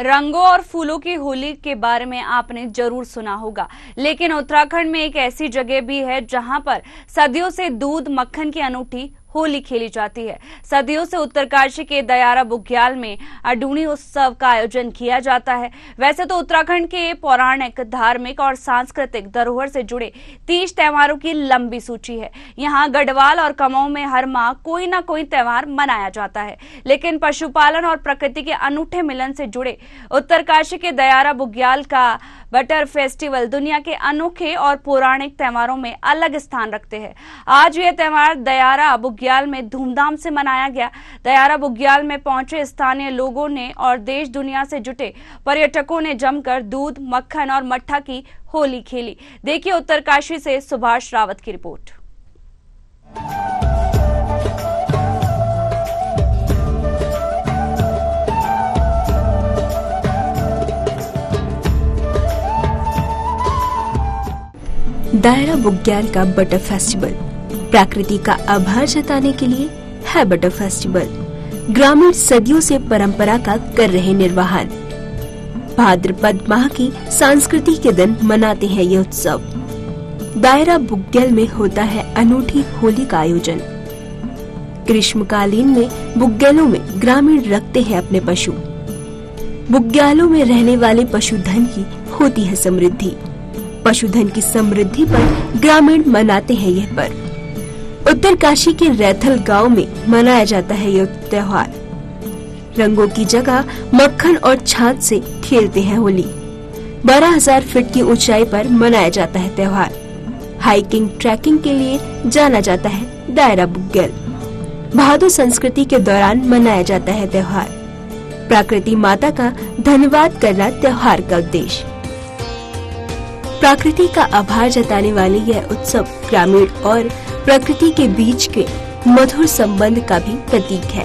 रंगों और फूलों की होली के बारे में आपने जरूर सुना होगा, लेकिन उत्तराखंड में एक ऐसी जगह भी है जहां पर सदियों से दूध मक्खन की अनूठी होली खेली जाती है। सदियों से उत्तरकाशी के दयारा बुग्याल में अडूनी उत्सव का आयोजन किया जाता है। वैसे तो उत्तराखंड के पौराणिक, धार्मिक और सांस्कृतिक धरोहर से जुड़े 30 त्योहारों की लंबी सूची है। यहाँ गढ़वाल और कुमाऊं में हर माह कोई ना कोई त्योहार मनाया जाता है, लेकिन पशुपालन और प्रकृति के अनूठे मिलन से जुड़े उत्तरकाशी के दयारा बुग्याल का बटर फेस्टिवल दुनिया के अनोखे और पौराणिक त्योहारों में अलग स्थान रखते हैं। आज यह त्योहार दयारा बुग्याल में धूमधाम से मनाया गया। दयारा बुग्याल में पहुंचे स्थानीय लोगों ने और देश दुनिया से जुटे पर्यटकों ने जमकर दूध, मक्खन और मट्ठा की होली खेली। देखिए उत्तरकाशी से सुभाष रावत की रिपोर्ट। दायरा बुग्याल का बटर फेस्टिवल प्रकृति का आभार जताने के लिए है। बटर फेस्टिवल ग्रामीण सदियों से परंपरा का कर रहे निर्वहन। भाद्रपद माह की संस्कृति के दिन मनाते हैं ये उत्सव। दायरा बुग्याल में होता है अनूठी होली का आयोजन। ग्रीष्मकालीन में बुग्यालों में ग्रामीण रखते हैं अपने पशु। बुग्यालों में रहने वाले पशुधन की होती है समृद्धि। पशुधन की समृद्धि पर ग्रामीण मनाते हैं यह पर्व। उत्तरकाशी के रैथल गांव में मनाया जाता है यह त्योहार। रंगों की जगह मक्खन और छाछ से खेलते हैं होली। 12,000 फीट की ऊंचाई पर मनाया जाता है त्योहार। हाइकिंग, ट्रैकिंग के लिए जाना जाता है दायरा बुग्याल। भादो संस्कृति के दौरान मनाया जाता है त्योहार। प्रकृति माता का धन्यवाद करना त्योहार का उद्देश्य। प्रकृति का आभार जताने वाले यह उत्सव ग्रामीण और प्रकृति के बीच के मधुर संबंध का भी प्रतीक है।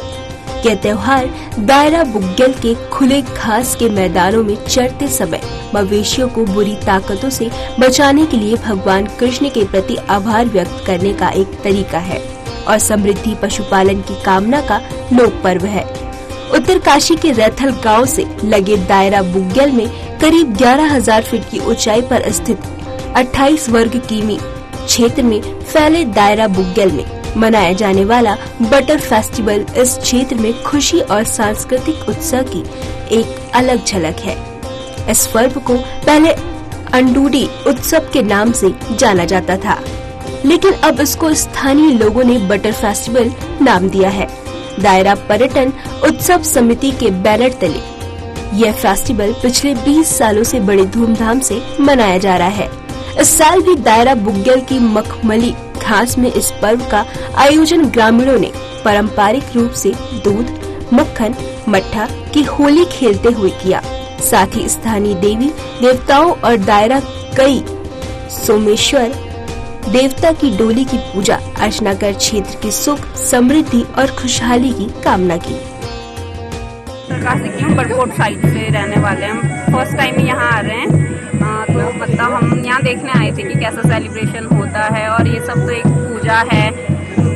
यह त्योहार दायरा बुग्याल के खुले घास के मैदानों में चरते समय मवेशियों को बुरी ताकतों से बचाने के लिए भगवान कृष्ण के प्रति आभार व्यक्त करने का एक तरीका है और समृद्धि पशुपालन की कामना का लोक पर्व है। उत्तरकाशी के रैथल गांव से लगे दायरा बुग्याल में करीब 11,000 फीट की ऊंचाई पर स्थित 28 वर्ग किमी क्षेत्र में फैले दायरा बुग्याल में मनाया जाने वाला बटर फेस्टिवल इस क्षेत्र में खुशी और सांस्कृतिक उत्सव की एक अलग झलक है। इस पर्व को पहले अंडूडी उत्सव के नाम से जाना जाता था, लेकिन अब इसको स्थानीय लोगों ने बटर फेस्टिवल नाम दिया है। दायरा पर्यटन उत्सव समिति के बैनर तले यह फेस्टिवल पिछले 20 सालों से बड़े धूमधाम से मनाया जा रहा है। इस साल भी दायरा बुग्याल की मखमली घास में इस पर्व का आयोजन ग्रामीणों ने पारंपरिक रूप से दूध, मक्खन, मट्ठा की होली खेलते हुए किया। साथ ही स्थानीय देवी देवताओं और दायरा कई सोमेश्वर देवता की डोली की पूजा अर्चना कर क्षेत्र की सुख, समृद्धि और खुशहाली की कामना की। उत्तरकाशी की बड़कोट साइड से रहने वाले हैं। फर्स्ट टाइम यहाँ आ रहे हैं, तो मतलब हम यहाँ देखने आए थे कि कैसा सेलिब्रेशन होता है और ये सब तो एक पूजा है,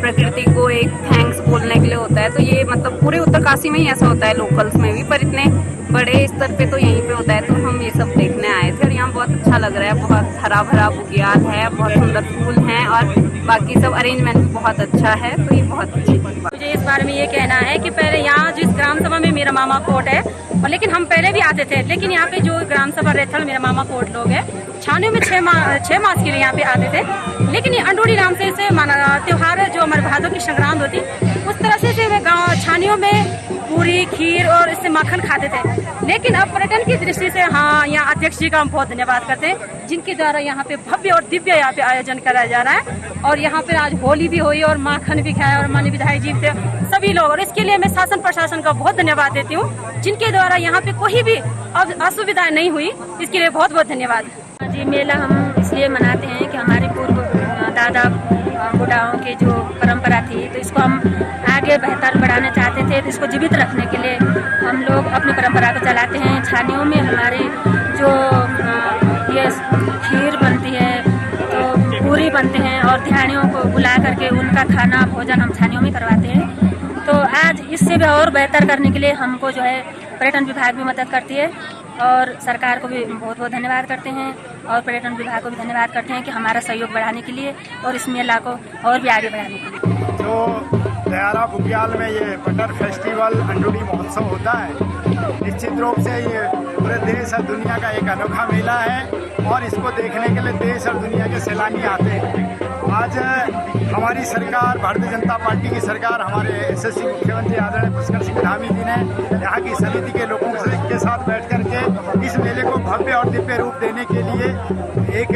प्रकृति को एक थैंक्स बोलने के लिए होता है। तो ये मतलब पूरे उत्तरकाशी में ही ऐसा होता है, लोकल्स में भी, पर इतने बड़े स्तर पे तो यहीं पे होता है। तो हम ये सब देखने आए थे और यहाँ बहुत अच्छा लग रहा है। बहुत हरा भरा बुग्याल है, बहुत सुंदर फूल हैं और बाकी सब अरेंजमेंट भी बहुत अच्छा है। तो ये बहुत अच्छी बात। मुझे इस बारे में ये कहना है कि पहले यहाँ जिस ग्राम सभा में मेरा मामा कोट है, और लेकिन हम पहले भी आते थे, लेकिन यहाँ पे जो ग्राम सभा रैथल मेरा मामा कोट लोग है, छानियों में 6 मास के लिए यहाँ पे आते थे। लेकिन ये अंडोडी नाम से इसे त्योहार है, जो हमारे भादों की संक्रांत होती, उस तरह से वे गाँव छानियों में पूरी, खीर और इससे माखन खाते थे। लेकिन अब पर्यटन की दृष्टि से यहाँ अध्यक्ष जी का हम बहुत धन्यवाद करते हैं, जिनके द्वारा यहाँ पे भव्य और दिव्य यहाँ पे आयोजन कराया जा रहा है। और यहाँ पे आज होली भी हुई और माखन भी खाया और माननीय विधायक जी थे सभी लोग, और इसके लिए मैं शासन प्रशासन का बहुत धन्यवाद देती हूँ, जिनके द्वारा यहाँ पे कोई भी अब असुविधा नहीं हुई। इसके लिए बहुत बहुत धन्यवाद। जी, मेला हम इसलिए मनाते हैं कि हमारे पूर्व दादा बुढ़ाओं की जो परंपरा थी, तो इसको हम आगे बेहतर बढ़ाना चाहते थे। तो इसको जीवित रखने के लिए हम लोग अपनी परंपरा को चलाते हैं। छानियों में हमारे जो ये खीर बनती है, तो पूरी बनते हैं और ध्यानियों को बुला करके उनका खाना भोजन हम छानियों में करवाते हैं। तो आज इससे भी और बेहतर करने के लिए हमको जो है पर्यटन विभाग भी मदद करती है और सरकार को भी बहुत बहुत धन्यवाद करते हैं और पर्यटन विभाग को भी धन्यवाद करते हैं कि हमारा सहयोग बढ़ाने के लिए और इस मेला को और भी आगे बढ़ाने के लिए। जो दयारा बुग्याल में ये बटर फेस्टिवल अंडूरी महोत्सव होता है, निश्चित रूप से ये पूरे देश और दुनिया का एक अनोखा मेला है और इसको देखने के लिए देश और दुनिया के सैलानी आते हैं। आज हमारी सरकार, भारतीय जनता पार्टी की सरकार, हमारे यशस्वी मुख्यमंत्री आदरणीय पुष्कर सिंह धामी जी ने यहाँ की समिति के लोगों के साथ बैठ करके इस मेले को भव्य और दिव्य रूप देने के लिए एक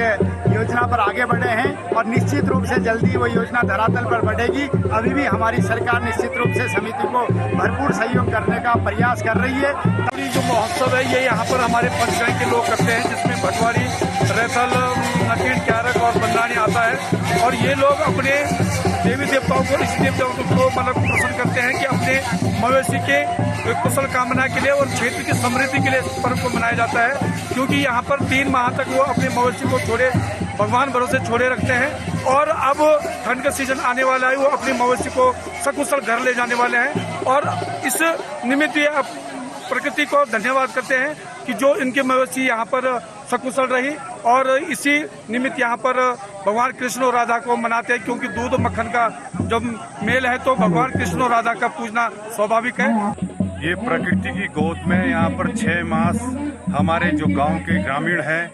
योजना पर आगे बढ़े हैं और निश्चित रूप से जल्दी वो योजना धरातल पर बढ़ेगी। अभी भी हमारी सरकार निश्चित रूप से समिति को भरपूर सहयोग करने का प्रयास कर रही है। जो महोत्सव है ये यहाँ पर हमारे पंचगढ़ के लोग करते हैं, जिसमें भटवाड़ी, रैथल, नकीन, क्यारक और बंदानी आता है और ये लोग अपने देवी देवताओं को, ऋषि देवताओं को मतलब प्रसन्न करते हैं कि अपने मवेशी के कुशल कामना के लिए और क्षेत्र की समृद्धि के लिए इस पर्व को मनाया जाता है, क्योंकि यहाँ पर 3 माह तक वो अपने मवेशी को छोड़े भगवान भरोसे छोड़े रखते हैं और अब ठंड का सीजन आने वाला है, वो अपने मवेशी को सकुशल घर ले जाने वाले हैं और इस निमित्त प्रकृति को धन्यवाद करते हैं कि जो इनके मवेशी यहाँ पर सकुशल रही और इसी निमित्त यहाँ पर भगवान कृष्ण और राधा को मनाते हैं, क्योंकि दूध और मक्खन का जब मेल है तो भगवान कृष्ण और राधा का पूजना स्वाभाविक है। ये प्रकृति की गोद में यहाँ पर 6 मास हमारे जो गांव के ग्रामीण हैं,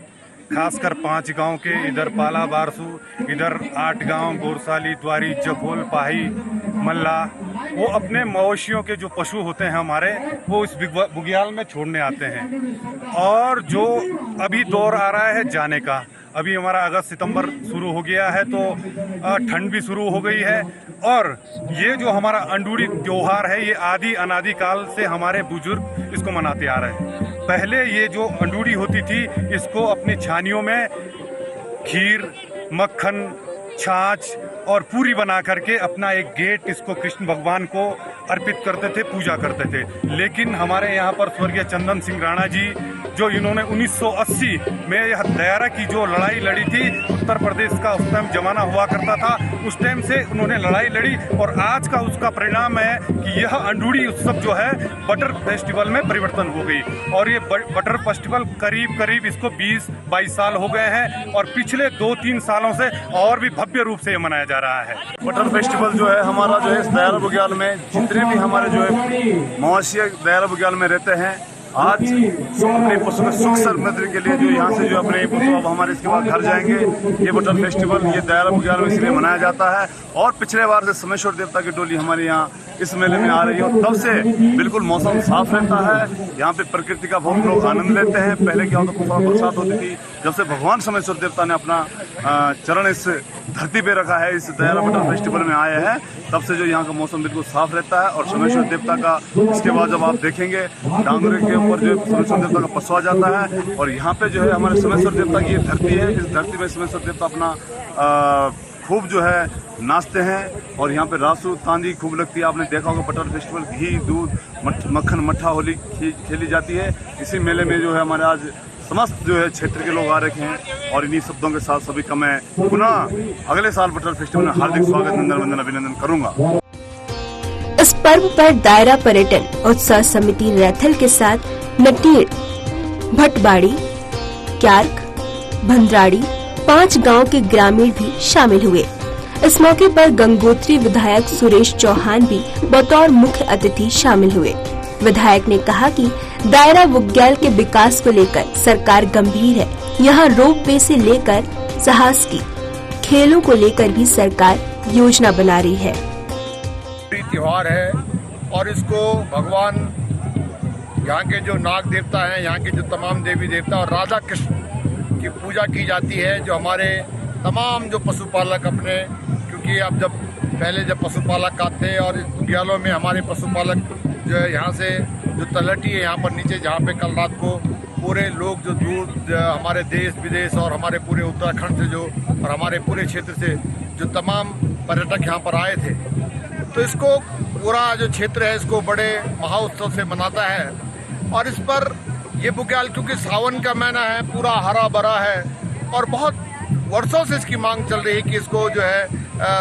खासकर 5 गांव के, इधर पाला बारसू, इधर 8 गांव गोरसाली, द्वारी, जखोल, पाही, मल्ला, वो अपने मवेशियों के जो पशु होते हैं हमारे, वो इस बुग्याल में छोड़ने आते हैं। और जो अभी दौर आ रहा है जाने का, अभी हमारा अगस्त सितंबर शुरू हो गया है तो ठंड भी शुरू हो गई है और ये जो हमारा अंडूरी त्योहार है ये आदि अनादि काल से हमारे बुजुर्ग इसको मनाते आ रहे हैं। पहले ये जो अंडूरी होती थी इसको अपनी छानियों में खीर, मक्खन, छाछ और पूरी बना करके अपना एक गेट इसको कृष्ण भगवान को अर्पित करते थे, पूजा करते थे। लेकिन हमारे यहाँ पर स्वर्गीय चंदन सिंह राणा जी, जो इन्होंने 1980 में यह दयारा की जो लड़ाई लड़ी थी, उत्तर प्रदेश का उस टाइम जमाना हुआ करता था, उस टाइम से उन्होंने लड़ाई लड़ी और आज का उसका परिणाम है कि यह अंडूरी उत्सव जो है बटर फेस्टिवल में परिवर्तन हो गई और ये बटर फेस्टिवल करीब इसको 20-22 साल हो गए हैं और पिछले 2-3 सालों से और भी भव्य रूप से मनाया जा रहा है। बटर फेस्टिवल जो है हमारा जो है इस दयारा बुग्याल में जितने भी हमारे जो है मवेशी दयारा बुग्याल में रहते हैं, आज अपने पशु के सुख समृद्धि के लिए जो यहाँ से जो अपने पशु अब हमारे इसके बाद घर जाएंगे, ये बटर फेस्टिवल ये दयारा बुग्याल में इसलिए मनाया जाता है। और पिछले बार से सोमेश्वर देवता की डोली हमारे यहाँ इस मेले में आ रही है और तब से बिल्कुल मौसम साफ रहता है। यहाँ पे प्रकृति का बहुत लोग आनंद लेते हैं। पहले क्या होता था, बरसात होती थी, जब से भगवान सोमेश्वर देवता ने अपना चरण इस धरती पे रखा है, इस दयारा बटर फेस्टिवल में आए हैं, तब से जो यहाँ का मौसम बिल्कुल साफ रहता है। और सोमेश्वर देवता का इसके बाद जब आप देखेंगे डांगरे के ऊपर जो सोमेश्वर देवता का पसवा जाता है और यहाँ पे जो है हमारे सोमेश्वर देवता की ये धरती है, इस धरती में सोमेश्वर देवता अपना खूब जो है नाचते हैं और यहाँ पे रासू तांदी खूब लगती है। आपने देखा होगा बटर फेस्टिवल घी, दूध, मक्खन, मट्ठा होली खेली जाती है। इसी मेले में जो है हमारे आज समस्त जो है क्षेत्र के लोग आ रखे हैं और इन्हीं शब्दों के साथ सभी का मैं पुनः अगले साल बटर फेस्टिवल में हार्दिक स्वागत, नंदन अभिनंदन करूंगा। इस पर्व पर दायरा पर्यटन उत्सव समिति रैथल के साथ नटीर, भटबाड़ी, क्यार्क, भंद्राड़ी 5 गांव के ग्रामीण भी शामिल हुए। इस मौके पर गंगोत्री विधायक सुरेश चौहान भी बतौर मुख्य अतिथि शामिल हुए। विधायक ने कहा कि दायरा बुग्याल के विकास को लेकर सरकार गंभीर है। यहाँ रोपवे से लेकर साहस की खेलों को लेकर भी सरकार योजना बना रही है। त्योहार है और इसको भगवान यहाँ के जो नाग देवता हैं, यहाँ के जो तमाम देवी देवता और राधा कृष्ण की पूजा की जाती है। जो हमारे तमाम जो पशुपालक अपने, क्योंकि अब जब पहले जब पशुपालक आते और इस बुग्यालों में हमारे पशुपालक जो है यहाँ से जो तलहटी है यहाँ पर नीचे, जहाँ पे कल रात को पूरे लोग जो दूर हमारे देश विदेश और हमारे पूरे उत्तराखंड से जो और हमारे पूरे क्षेत्र से जो तमाम पर्यटक यहाँ पर आए थे, तो इसको पूरा जो क्षेत्र है इसको बड़े महाउत्सव से मनाता है। और इस पर ये बुग्याल क्योंकि सावन का महीना है, पूरा हरा भरा है और बहुत वर्षों से इसकी मांग चल रही है कि इसको जो है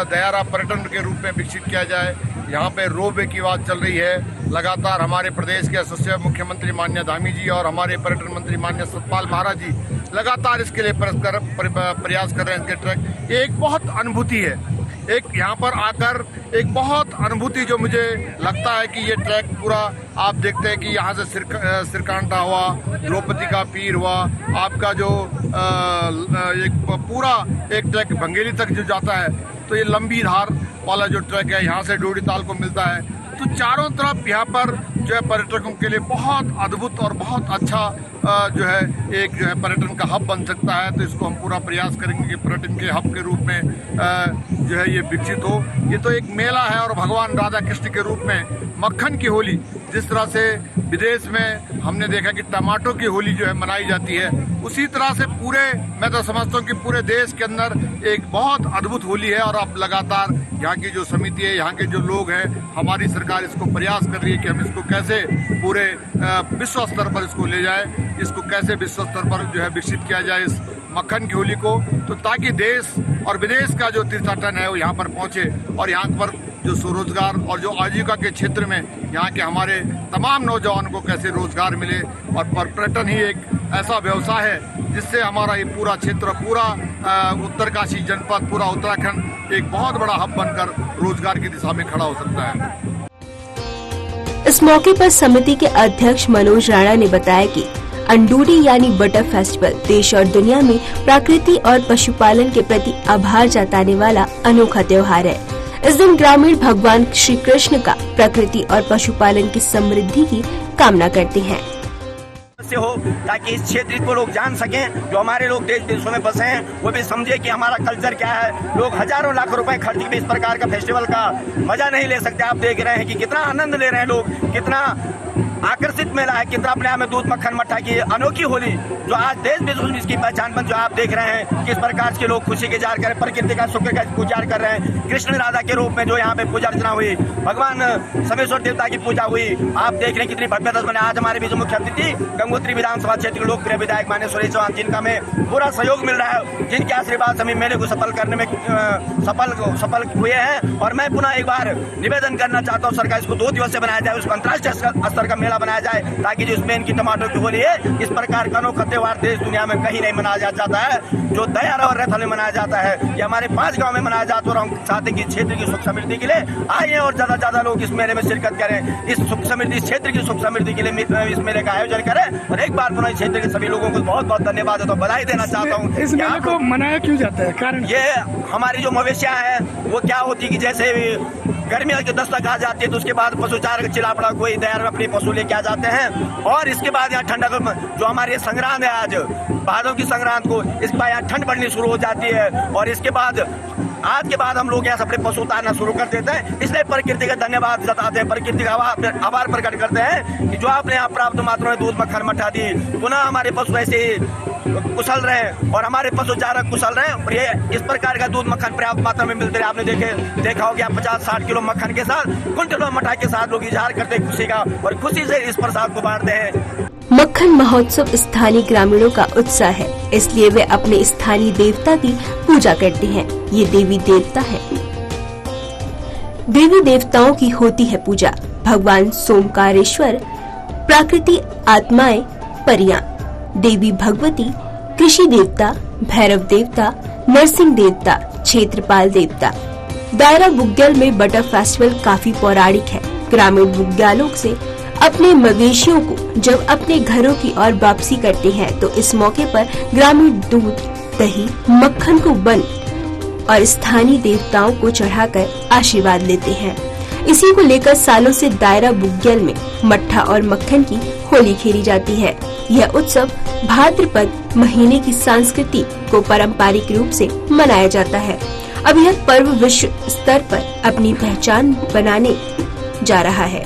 दयारा पर्यटन के रूप में विकसित किया जाए। यहाँ पे रोपवे की बात चल रही है। लगातार हमारे प्रदेश के यशस्वी मुख्यमंत्री माननीय धामी जी और हमारे पर्यटन मंत्री माननीय सतपाल महाराज जी लगातार इसके लिए प्रयास कर रहे हैं। इसके ट्रैक ये एक बहुत अनुभूति है, एक यहाँ पर आकर एक बहुत अनुभूति जो मुझे लगता है कि ये ट्रैक पूरा आप देखते हैं कि यहाँ से सिरकांठा हुआ, द्रौपदी का पीर हुआ, आपका जो एक पूरा एक ट्रैक भंगेली तक जो जाता है, तो ये लंबी धार वाला जो ट्रैक है यहाँ से डोडी ताल को मिलता है। तो चारों तरफ यहाँ पर जो है पर्यटकों के लिए बहुत अद्भुत और बहुत अच्छा जो है एक जो है पर्यटन का हब बन सकता है। तो इसको हम पूरा प्रयास करेंगे कि पर्यटन के हब के रूप में जो है ये विकसित हो। ये तो एक मेला है और भगवान राधा कृष्ण के रूप में मक्खन की होली, जिस तरह से विदेश में हमने देखा कि टमाटो की होली जो है मनाई जाती है, उसी तरह से पूरे मैं तो समझता हूँ कि पूरे देश के अंदर एक बहुत अद्भुत होली है। और अब लगातार यहाँ की जो समिति है, यहाँ के जो लोग हैं, हमारी सरकार इसको प्रयास कर रही है कि हम इसको कैसे पूरे विश्व स्तर पर इसको ले जाए, इसको कैसे विश्व स्तर पर जो है विकसित किया जाए इस मक्खन की होली को, तो ताकि देश और विदेश का जो तीर्थाटन है वो यहाँ पर पहुँचे और यहाँ पर जो स्वरोजगार और जो आजीविका के क्षेत्र में यहाँ के हमारे तमाम नौजवानों को कैसे रोजगार मिले। और पर्यटन ही एक ऐसा व्यवसाय है जिससे हमारा ये पूरा क्षेत्र, पूरा उत्तरकाशी जनपद, पूरा उत्तराखंड एक बहुत बड़ा हब बनकर रोजगार की दिशा में खड़ा हो सकता है। इस मौके पर समिति के अध्यक्ष मनोज राणा ने बताया कि अंडूडी यानी बटर फेस्टिवल देश और दुनिया में प्रकृति और पशुपालन के प्रति आभार जताने वाला अनोखा त्योहार है। इस दिन ग्रामीण भगवान श्री कृष्ण का प्रकृति और पशुपालन की समृद्धि की कामना करते हैं हो, ताकि इस क्षेत्र को लोग जान सकें। जो हमारे लोग देश विदेशों में बसे हैं वो भी समझे कि हमारा कल्चर क्या है। लोग हजारों लाख रुपए खर्च के इस प्रकार का फेस्टिवल का मजा नहीं ले सकते। आप देख रहे हैं कि कितना आनंद ले रहे हैं लोग, कितना आकर्षित मेला है, कितना अपने आप में दूध मक्खन मट्ठा की अनोखी होली जो आज देश विदेश में इसकी पहचान बन, जो आप देख रहे हैं किस प्रकार के लोग खुशी के जार कर रहे हैं, प्रकृति का शुक्र का गुजार कर रहे हैं। कृष्ण राधा के रूप में जो यहाँ पे पूजा अर्चना हुई, भगवान समेश्वर देवता की पूजा हुई, आप देख रहे हैं कितनी भव्यता बने। आज हमारे बीच मुख्य अतिथि गंगोत्री विधानसभा क्षेत्र के लोकप्रिय विधायक माननीय सुरेश चौहान, जिनका हमें पूरा सहयोग मिल रहा है, जिनके आशीर्वाद से मेले को सफल करने में सफल हुए हैं। और मैं पुनः एक बार निवेदन करना चाहता हूँ, सरकार इसको 2 दिवस से बनाया जाए, उसको अंतर्राष्ट्रीय स्तर का बनाया जाए, ताकि जो स्पेन की टमाटो की होली है, इस प्रकार का अनोखा त्योहार देश दुनिया में कहीं नहीं मनाया जाता है, जो दयारा और रैथल में मनाया जाता है। ये हमारे 5 गांव में मनाया जाता है और हम चाहते हैं कि क्षेत्र की सुख समृद्धि के लिए आइए और ज्यादा लोग इस मेले में शिरकत करें, इस सुख समृद्धि, इस क्षेत्र की सुख समृद्धि के लिए इस मेले का आयोजन करें। और एक बार पुनः इस क्षेत्र के सभी लोगों को बहुत बहुत धन्यवाद तो बधाई देना चाहता हूँ। इस मेले को मनाया क्यों जाता है? कारण ये हमारी जो मवेशियां है वो क्या होती है कि जैसे गर्मियों की दस्तक आ जाती है तो उसके बाद पशु चार चिलापड़ा कोई दयार में अपने पशु लेके आ जाते हैं। और इसके बाद यहाँ ठंडा जो हमारे संक्रांत है, आज भादों की संक्रांत को इसके बाद यहाँ ठंड पड़नी शुरू हो जाती है और इसके बाद आज के बाद हम लोग यहाँ अपने पशु उतारना शुरू कर देते हैं। इसलिए प्रकृति का धन्यवाद जताते हैं, प्रकृति का आभार प्रकट करते हैं कि जो आपने यहाँ प्राप्त मात्रा में दूध मक्खन मट्ठा दी, पुनः हमारे पशु ऐसे ही कुशल रहे और हमारे पशु चारक कुशल रहे और ये इस प्रकार का दूध मक्खन पर्याप्त मात्रा में मिलते रहे। आपने देखा होगा 50-60 किलो मक्खन के साथ, कुंटलों मट्ठा के साथ लोग इजहार करते हैं खुशी का और खुशी से इस प्रसाद को बांटते हैं। मक्खन महोत्सव स्थानीय ग्रामीणों का उत्साह है, इसलिए वे अपने स्थानीय देवता की पूजा करते हैं। ये देवी देवता है, देवी देवताओं की होती है पूजा। भगवान सोमकारेश्वर, प्राकृति आत्माएं परियां, देवी भगवती, कृषि देवता, भैरव देवता, नरसिंह देवता, क्षेत्रपाल देवता। दायरा बुग्याल में बटर फेस्टिवल काफी पौराणिक है। ग्रामीण बुग्यालों से अपने मवेशियों को जब अपने घरों की ओर वापसी करते हैं तो इस मौके पर ग्रामीण दूध, दही, मक्खन को बन और स्थानीय देवताओं को चढ़ाकर आशीर्वाद लेते हैं। इसी को लेकर सालों से दायरा बुग्याल में मट्ठा और मक्खन की होली खेली जाती है। यह उत्सव भाद्रपद महीने की संस्कृति को पारंपरिक रूप से मनाया जाता है। अब यह पर्व विश्व स्तर पर अपनी पहचान बनाने जा रहा है।